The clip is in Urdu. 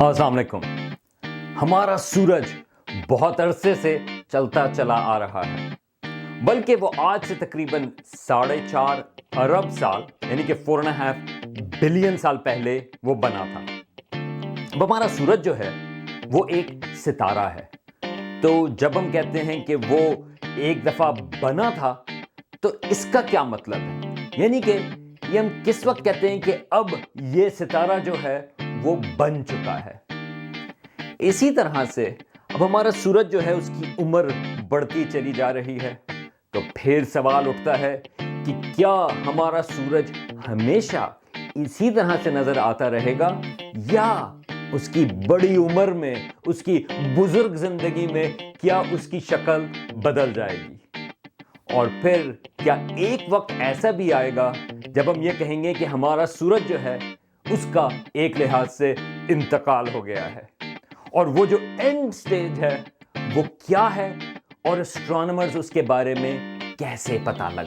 السلام علیکم. ہمارا سورج بہت عرصے سے چلتا چلا آ رہا ہے، بلکہ وہ آج سے تقریباً 4.5 ارب سال یعنی کہ 4.5 بلین سال پہلے وہ بنا تھا. اب ہمارا سورج جو ہے وہ ایک ستارہ ہے. تو جب ہم کہتے ہیں کہ وہ ایک دفعہ بنا تھا تو اس کا کیا مطلب ہے؟ یعنی کہ یہ ہم کس وقت کہتے ہیں کہ اب یہ ستارہ جو ہے وہ بن چکا ہے. اسی طرح سے اب ہمارا سورج جو ہے اس کی عمر بڑھتی چلی جا رہی ہے. تو پھر سوال اٹھتا ہے کہ کیا ہمارا سورج ہمیشہ اسی طرح سے نظر آتا رہے گا، یا اس کی بڑی عمر میں، اس کی بزرگ زندگی میں کیا اس کی شکل بدل جائے گی؟ اور پھر کیا ایک وقت ایسا بھی آئے گا جب ہم یہ کہیں گے کہ ہمارا سورج جو ہے اس کا ایک لحاظ سے انتقال ہو گیا ہے؟ اور وہ جو اینڈ سٹیج ہے وہ کیا ہے، اور اسٹرانومرز اس کے بارے میں کیسے پتہ لگا